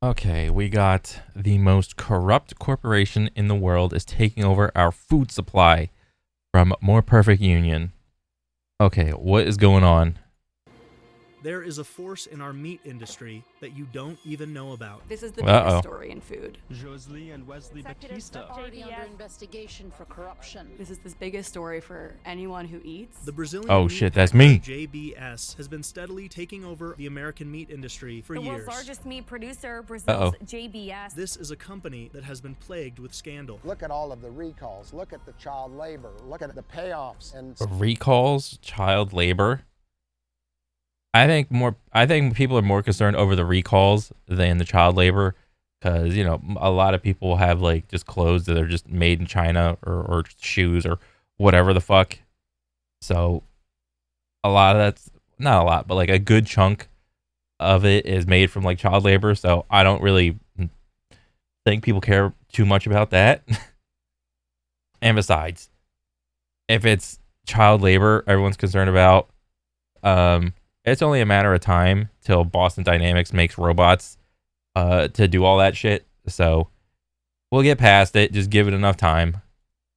Okay, we got the most corrupt corporation in the world is taking over our food supply from More Perfect Union. Okay, what is going on? There is a force in our meat industry that you don't even know about. This is the biggest Uh-oh. story in food. Josley and Wesley Batista. Already under investigation for corruption. This is the biggest story for anyone who eats. The Brazilian Oh, meat shit, that's packer me. JBS has been steadily taking over the American meat industry for The years. world's largest meat producer, Brazil's JBS. This is a company that has been plagued with scandal. Look at all of the recalls. Look at the child labor. Look at the payoffs and Recalls, child labor. I think people are more concerned over the recalls than the child labor, because a lot of people have like just clothes that are just made in China, or shoes or whatever the fuck. So a lot of that's not a lot, but like a good chunk of it is made from like child labor. So I don't really think people care too much about that. And besides, if it's child labor everyone's concerned about, it's only a matter of time till Boston Dynamics makes robots to do all that shit. So we'll get past it. Just give it enough time.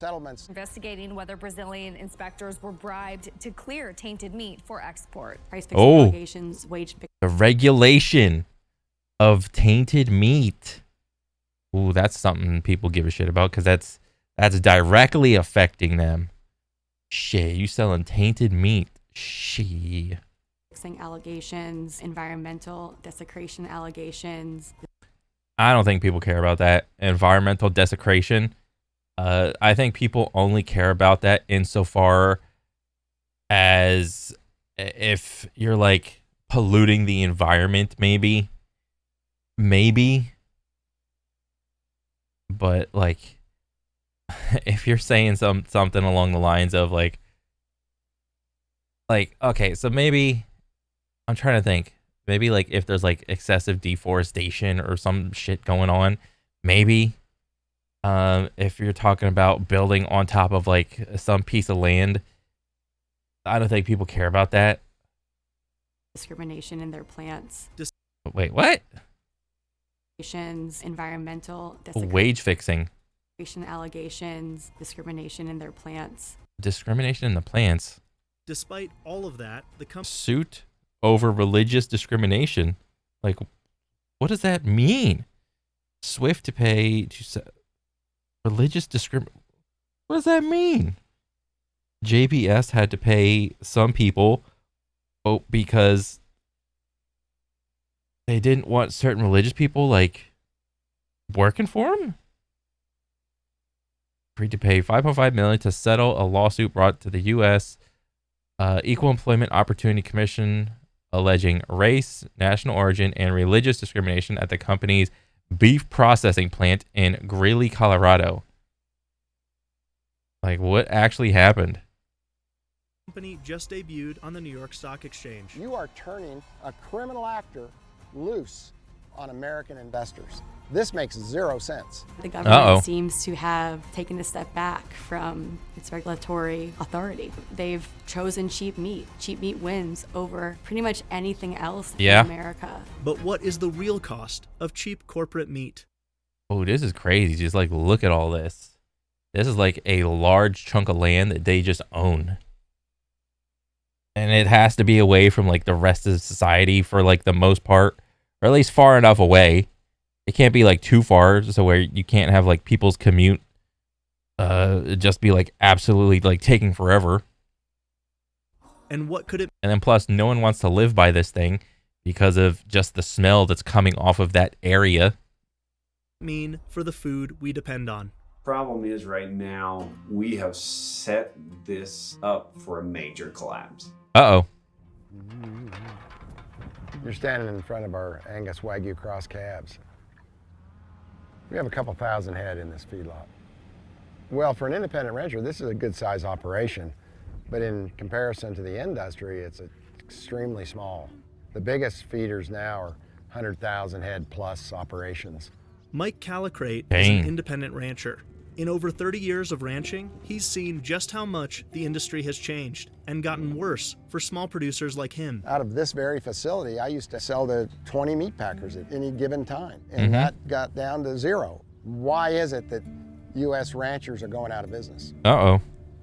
settlements. Investigating whether Brazilian inspectors were bribed to clear tainted meat for export. Price fixing allegations, wage fixing. The regulation of tainted meat. Ooh, that's something people give a shit about, because that's directly affecting them. Shit, you selling tainted meat. Shit. Allegations, environmental desecration allegations. I don't think people care about that. Environmental desecration. I think people only care about that insofar as if you're like polluting the environment, maybe. But like, if you're saying something along the lines of like, okay, so maybe I'm trying to think. Maybe like if there's like excessive deforestation or some shit going on, maybe. If you're talking about building on top of like some piece of land, I don't think people care about that. Discrimination in their plants. Wait, what? Environmental Wage fixing. allegations, discrimination in their plants. Discrimination in the plants. Despite all of that, the company Suit over religious discrimination. Like, what does that mean? Swift to pay to religious discrimination. What does that mean? JBS had to pay some people because they didn't want certain religious people like working for them. Agreed to pay $5.5 million to settle a lawsuit brought to the U.S. Equal Employment Opportunity Commission, alleging race, national origin, and religious discrimination at the company's beef processing plant in Greeley, Colorado. Like, what actually happened? just debuted on the New York Stock Exchange. You are turning a criminal actor loose on American investors. This makes zero sense. The government seems to have taken a step back from its regulatory authority. They've chosen cheap meat. Cheap meat wins over pretty much anything else in America. But what is the real cost of cheap corporate meat? Oh, this is crazy. Just like, look at all this. This is like a large chunk of land that they just own. And it has to be away from like the rest of society for like the most part, or at least far enough away. It can't be like too far, so where you can't have like people's commute just be like absolutely like taking forever. And what could it And then plus no one wants to live by this thing because of just the smell that's coming off of that area mean for the food we depend on? Problem is right now we have set this up for a major collapse. Uh-oh. You're standing in front of our Angus Wagyu cross calves. We have a couple thousand head in this feedlot. Well, for an independent rancher, this is a good size operation, but in comparison to the industry, it's extremely small. The biggest feeders now are 100,000 head plus operations. Mike Calicrate is an independent rancher. In over 30 years of ranching, he's seen just how much the industry has changed and gotten worse for small producers like him. Out of this very facility, I used to sell to 20 meat packers at any given time, and that got down to 0. Why is it that U.S. ranchers are going out of business? Uh-oh.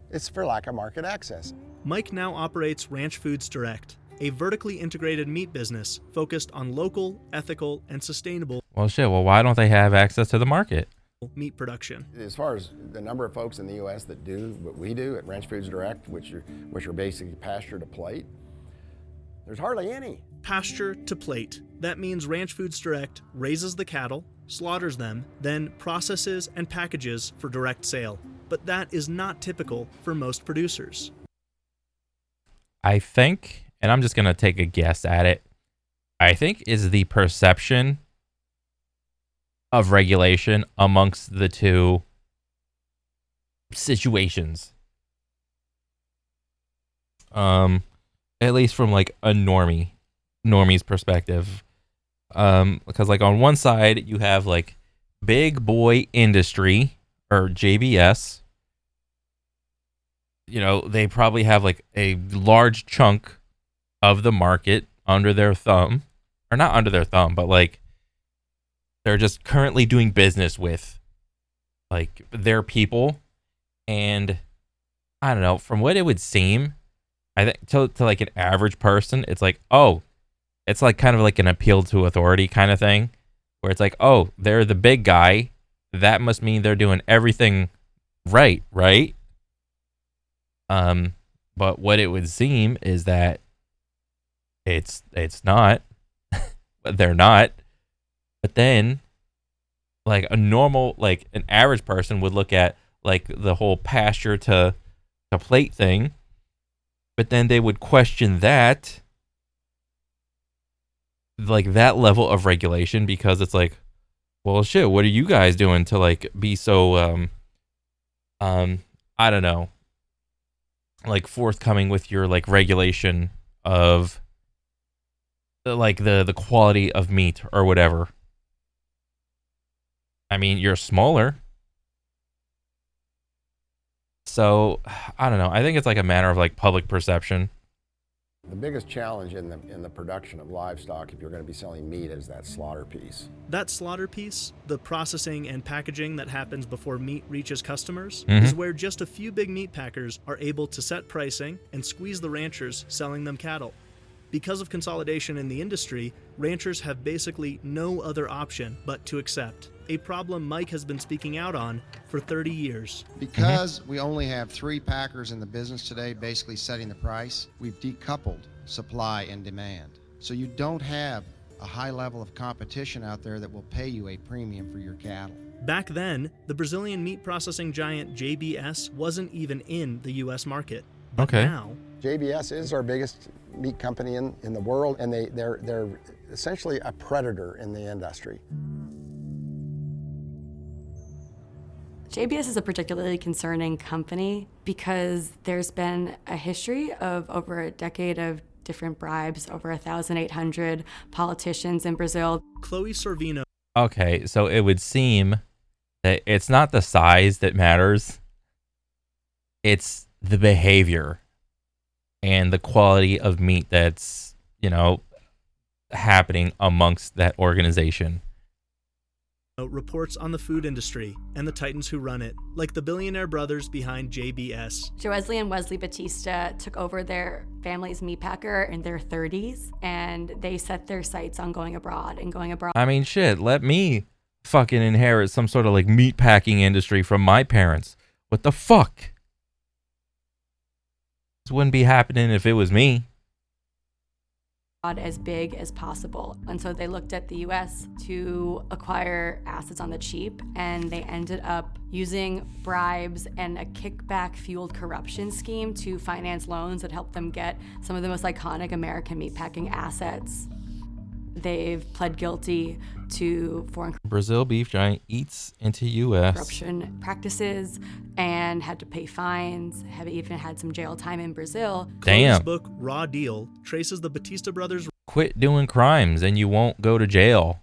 It's for lack of market access. Mike now operates Ranch Foods Direct, a vertically integrated meat business focused on local, ethical, and sustainable Well, shit. Well, why don't they have access to the market? meat production. As far as the number of folks in the U.S. that do what we do at Ranch Foods Direct, which are basically pasture to plate, there's hardly any. Pasture to plate. That means Ranch Foods Direct raises the cattle, slaughters them, then processes and packages for direct sale. But that is not typical for most producers. I think, and I'm just going to take a guess at it, I think is the perception of regulation amongst the two situations. At least from like a normie's perspective. Because like on one side you have like big boy industry or JBS. You know, they probably have like a large chunk of the market under their thumb, or not under their thumb, but like they're just currently doing business with like their people. And I don't know, from what it would seem, I think to like an average person, it's like, oh, it's like kind of like an appeal to authority kind of thing, where it's like, oh, they're the big guy. That must mean they're doing everything right? But what it would seem is that it's not. They're not. But then, like a normal, like an average person would look at like the whole pasture to plate thing, but then they would question that, like that level of regulation, because it's like, well, shit, what are you guys doing to like be so, I don't know, like forthcoming with your like regulation of like the quality of meat or whatever. I mean, you're smaller. So, I don't know. I think it's like a matter of like public perception. The biggest challenge in the production of livestock, if you're going to be selling meat, is that slaughter piece. That slaughter piece, the processing and packaging that happens before meat reaches customers, is where just a few big meat packers are able to set pricing and squeeze the ranchers selling them cattle. Because of consolidation in the industry, ranchers have basically no other option but to accept, a problem Mike has been speaking out on for 30 years. Because we only have 3 packers in the business today basically setting the price, we've decoupled supply and demand. So you don't have a high level of competition out there that will pay you a premium for your cattle. Back then, the Brazilian meat processing giant JBS wasn't even in the U.S. market. But now, JBS is our biggest meat company in the world, and they're essentially a predator in the industry. JBS is a particularly concerning company because there's been a history of over a decade of different bribes, over 1,800 politicians in Brazil. Chloe Sorvino. Okay, so it would seem that it's not the size that matters. It's the behavior and the quality of meat that's, you know, happening amongst that organization. Reports on the food industry and the titans who run it, like the billionaire brothers behind JBS. Joesley and Wesley Batista took over their family's meat packer in their 30s, and they set their sights on going abroad. I mean, shit, let me fucking inherit some sort of like meat packing industry from my parents. What the fuck? This wouldn't be happening if it was me. As big as possible. And so they looked at the US to acquire assets on the cheap, and they ended up using bribes and a kickback fueled corruption scheme to finance loans that helped them get some of the most iconic American meatpacking assets. They've pled guilty to foreign Brazil beef giant eats into US corruption practices and had to pay fines, have even had some jail time in Brazil. Chloe's book, Raw Deal, traces the Batista brothers' quit doing crimes and you won't go to jail.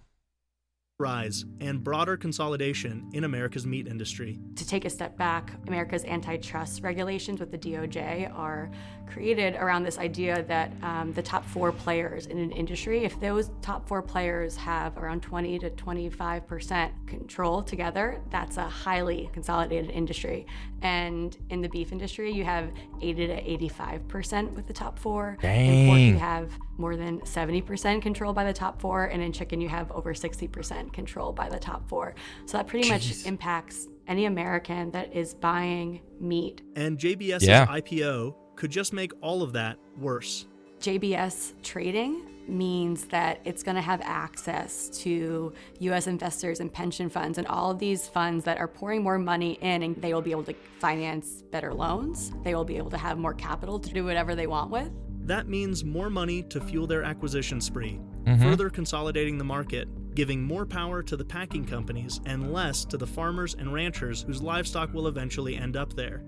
rise and broader consolidation in America's meat industry. To take a step back, America's antitrust regulations with the DOJ are created around this idea that the top 4 players in an industry, if those top 4 players have around 20 to 25% control together, that's a highly consolidated industry. And in the beef industry, you have 80 to 85% with the top 4. Dang. In pork, you have more than 70% control by the top 4, and in chicken, you have over 60% control by the top 4. So that pretty much impacts any American that is buying meat. And JBS's IPO could just make all of that worse. JBS trading means that it's going to have access to U.S. investors and pension funds and all of these funds that are pouring more money in, and they will be able to finance better loans. They will be able to have more capital to do whatever they want with. That means more money to fuel their acquisition spree, further consolidating the market, giving more power to the packing companies and less to the farmers and ranchers whose livestock will eventually end up there.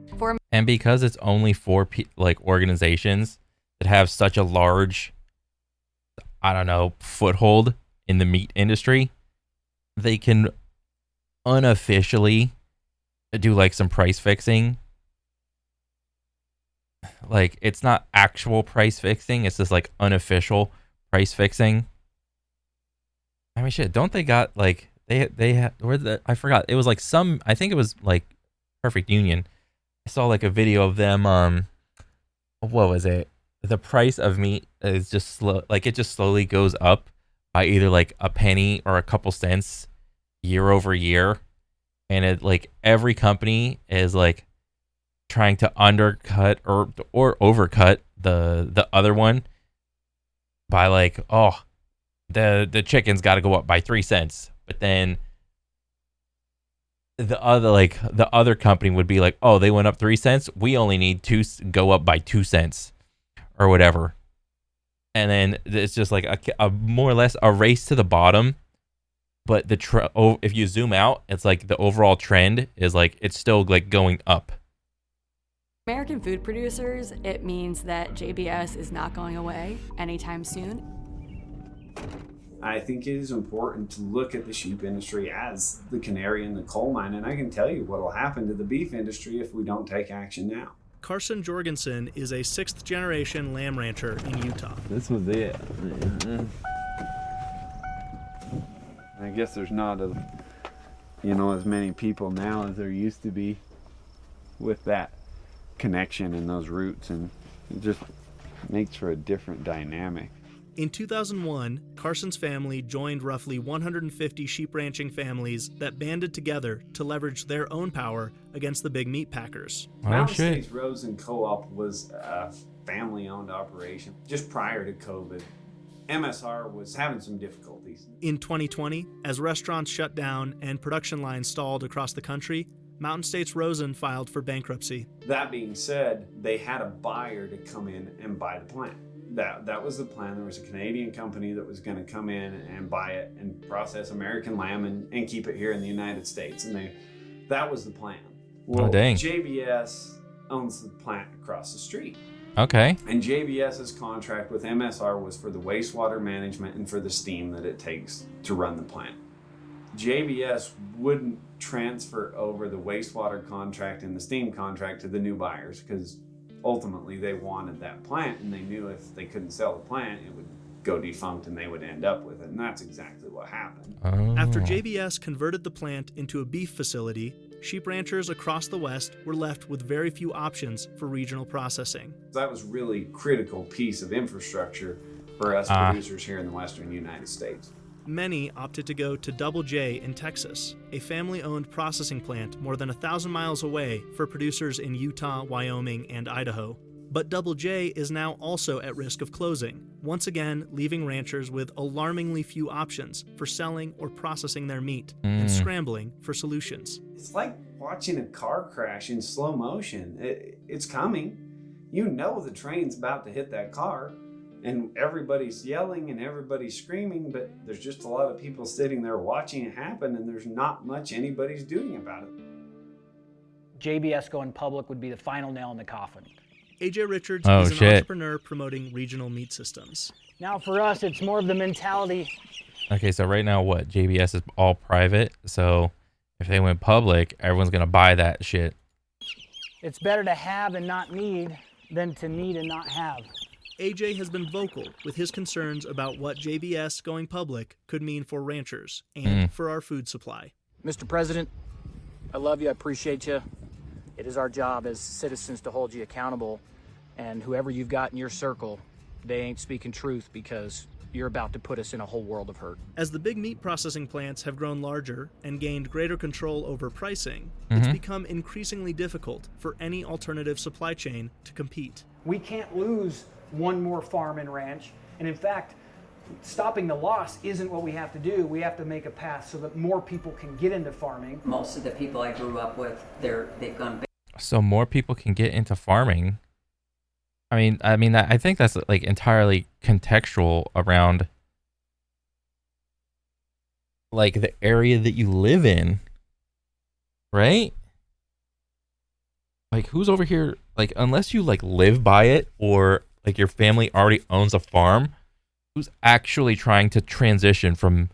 And because it's only 4 organizations that have such a large, foothold in the meat industry, they can unofficially do like some price fixing. Like, it's not actual price fixing, it's just like unofficial price fixing. I mean, shit, don't they got like they had I forgot. It was like I think it was like Perfect Union. I saw like a video of them what was it? The price of meat is just slow, like it just slowly goes up by either like a penny or a couple cents year over year. And it like every company is like trying to undercut or overcut the other one by like, oh, the chicken's got to go up by 3 cents, but then the other company would be like, oh, they went up 3 cents, we only need to go up by 2 cents or whatever. And then it's just like a more or less a race to the bottom. But if you zoom out, it's like the overall trend is like it's still like going up. American food producers, it means that JBS is not going away anytime soon. I think it is important to look at the sheep industry as the canary in the coal mine, and I can tell you what will happen to the beef industry if we don't take action now. Carson Jorgensen is a 6th-generation lamb rancher in Utah. This was it. I guess there's not as many people now as there used to be with that connection and those roots, and it just makes for a different dynamic. In 2001, Carson's family joined roughly 150 sheep ranching families that banded together to leverage their own power against the big meat packers. Mountain States Rosin Co-op was a family-owned operation. Just prior to COVID, MSR was having some difficulties. In 2020, as restaurants shut down and production lines stalled across the country, Mountain States Rosin filed for bankruptcy. That being said, they had a buyer to come in and buy the plant. That was the plan. There was a Canadian company that was going to come in and buy it and process American lamb and keep it here in the United States. And that was the plan. Well, dang. JBS owns the plant across the street. Okay. And JBS's contract with MSR was for the wastewater management and for the steam that it takes to run the plant. JBS wouldn't transfer over the wastewater contract and the steam contract to the new buyers because ultimately they wanted that plant, and they knew if they couldn't sell the plant, it would go defunct and they would end up with it. And that's exactly what happened. After JBS converted the plant into a beef facility, sheep ranchers across the West were left with very few options for regional processing. That was really a critical piece of infrastructure for us producers here in the Western United States. Many opted to go to Double J in Texas, a family-owned processing plant more than 1,000 miles away for producers in Utah, Wyoming, and Idaho. But Double J is now also at risk of closing, once again leaving ranchers with alarmingly few options for selling or processing their meat and scrambling for solutions. It's like watching a car crash in slow motion. It's coming. You know the train's about to hit that car. And everybody's yelling and everybody's screaming, but there's just a lot of people sitting there watching it happen, and there's not much anybody's doing about it. JBS going public would be the final nail in the coffin. AJ Richards is an entrepreneur promoting regional meat systems. Now for us, it's more of the mentality Okay, so right now, what? JBS is all private. So if they went public, everyone's gonna buy that shit. It's better to have and not need than to need and not have. AJ has been vocal with his concerns about what JBS going public could mean for ranchers and for our food supply. Mr. President, I love you. I appreciate you. It is our job as citizens to hold you accountable. And whoever you've got in your circle, they ain't speaking truth because you're about to put us in a whole world of hurt. As the big meat processing plants have grown larger and gained greater control over pricing, it's become increasingly difficult for any alternative supply chain to compete. We can't lose one more farm and ranch. And in fact, stopping the loss isn't what we have to do. We have to make a path so that more people can get into farming. Most of the people I grew up with, they've gone back. So more people can get into farming. I mean, I think that's like entirely contextual around like the area that you live in, right? Like who's over here? Like unless you like live by it or like your family already owns a farm, who's actually trying to transition from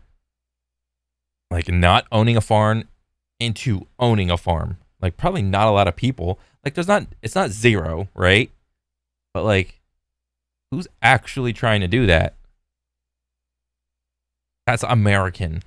like not owning a farm into owning a farm? Like probably not a lot of people. Like it's not zero, right? But like who's actually trying to do that? That's American.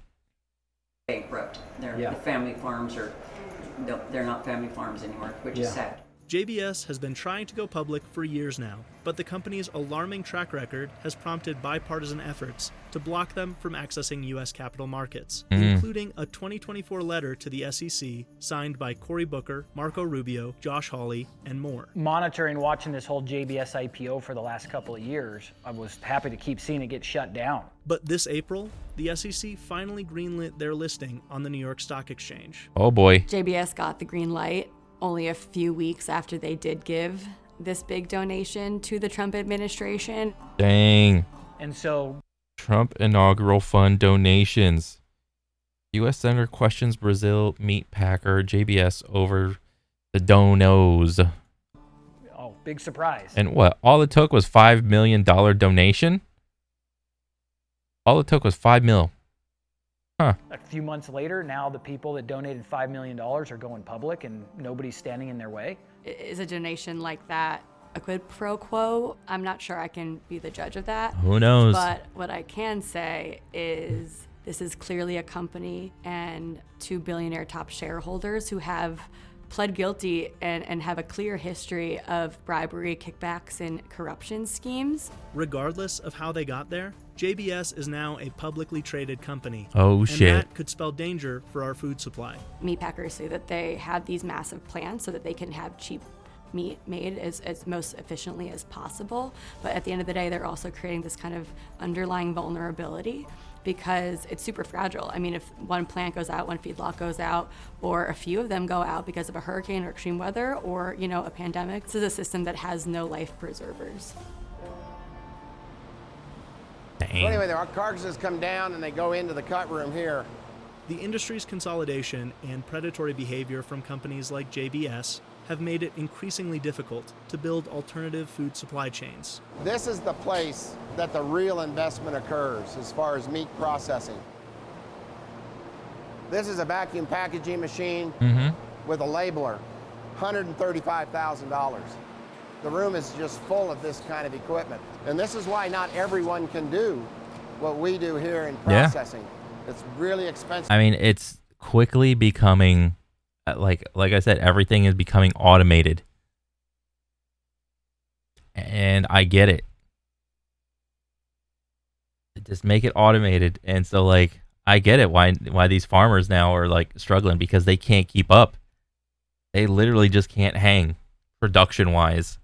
Bankrupt. The family farms they're not family farms anymore, which is sad. JBS has been trying to go public for years now, but the company's alarming track record has prompted bipartisan efforts to block them from accessing U.S. capital markets, including a 2024 letter to the SEC signed by Cory Booker, Marco Rubio, Josh Hawley, and more. Monitoring, watching this whole JBS IPO for the last couple of years, I was happy to keep seeing it get shut down. But this April, the SEC finally greenlit their listing on the New York Stock Exchange. Oh boy. JBS got the green light only a few weeks after they did give this big donation to the Trump administration. Dang. And so Trump inaugural fund donations. U.S. Senator questions Brazil meat packer JBS over the donos. Oh, big surprise. And what? All it took was $5 million donation? All it took was $5 million. Huh. A few months later, now the people that donated $5 million are going public and nobody's standing in their way. Is a donation like that a quid pro quo? I'm not sure I can be the judge of that. Who knows? But what I can say is this is clearly a company and two billionaire top shareholders who have pled guilty and have a clear history of bribery, kickbacks, and corruption schemes. Regardless of how they got there, JBS is now a publicly traded company. Oh, shit. And that could spell danger for our food supply. Meat packers say that they have these massive plants so that they can have cheap meat made as most efficiently as possible. But at the end of the day, they're also creating this kind of underlying vulnerability because it's super fragile. I mean, if one plant goes out, one feedlot goes out, or a few of them go out because of a hurricane or extreme weather or, a pandemic, this is a system that has no life preservers. Dang. So anyway, our carcasses come down and they go into the cut room here. The industry's consolidation and predatory behavior from companies like JBS have made it increasingly difficult to build alternative food supply chains. This is the place that the real investment occurs as far as meat processing. This is a vacuum packaging machine with a labeler, $135,000. The room is just full of this kind of equipment. And this is why not everyone can do what we do here in processing. It's really expensive. I mean, it's quickly becoming, like I said, everything is becoming automated. And I get it. Just make it automated. And so, like, I get it why these farmers now are, like, struggling because they can't keep up. They literally just can't hang production-wise.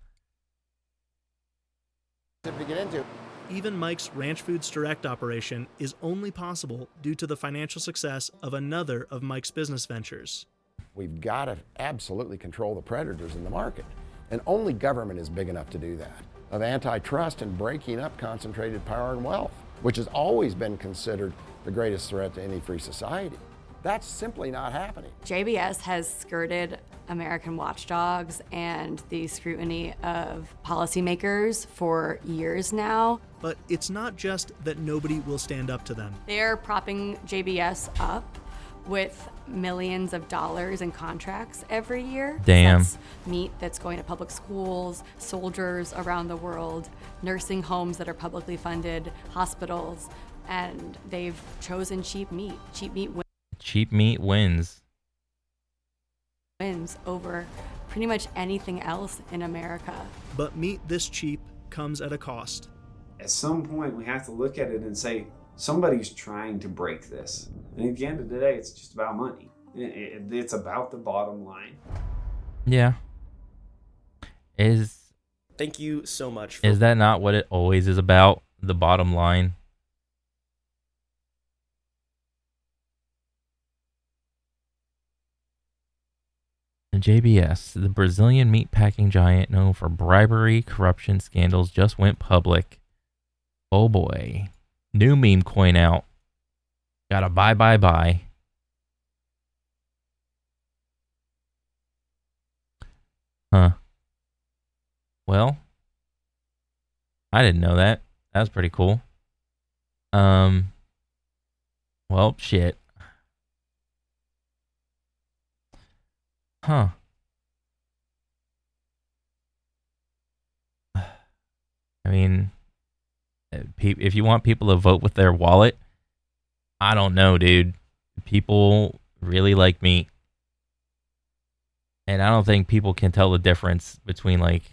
To get into. Even Mike's Ranch Foods Direct operation is only possible due to the financial success of another of Mike's business ventures. We've got to absolutely control the predators in the market, and only government is big enough to do that, of antitrust and breaking up concentrated power and wealth, which has always been considered the greatest threat to any free society. That's simply not happening. JBS has skirted American watchdogs and the scrutiny of policymakers for years now. But it's not just that nobody will stand up to them. They're propping JBS up with millions of dollars in contracts every year. Damn. That's meat that's going to public schools, soldiers around the world, nursing homes that are publicly funded, hospitals, and they've chosen cheap meat. Cheap meat Cheap meat wins. wins over pretty much anything else in America. But meat this cheap comes at a cost. At some point, we have to look at it and say, somebody's trying to break this. And at the end of the day, it's just about money. It's about the bottom line. Yeah. Thank you so much. Is that not what it always is about? The bottom line? The JBS, the Brazilian meatpacking giant known for bribery, corruption scandals, just went public. Oh boy. New meme coin out. Gotta buy. Huh. Well, I didn't know that. That was pretty cool. Well, shit. Huh. I mean, if you want people to vote with their wallet, I don't know, dude. People really like meat. And I don't think people can tell the difference between like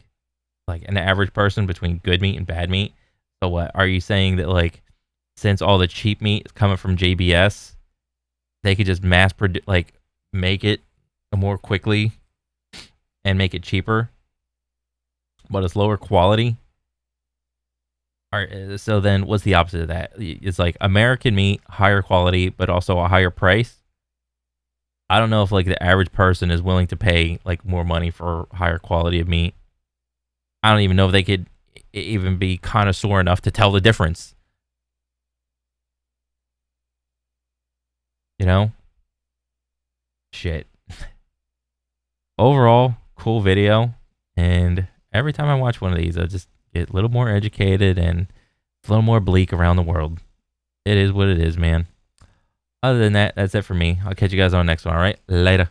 an average person between good meat and bad meat. So what are you saying that like since all the cheap meat is coming from JBS, they could just mass produce make it more quickly and make it cheaper, but it's lower quality? So then what's the opposite of that? It's like American meat, higher quality, but also a higher price. I don't know if like the average person is willing to pay like more money for higher quality of meat. I don't even know if they could even be connoisseur enough to tell the difference. You know? Shit. Overall, cool video. And every time I watch one of these, I just get a little more educated and a little more bleak around the world. It is what it is, man. Other than that, that's it for me. I'll catch you guys on the next one, all right? Later.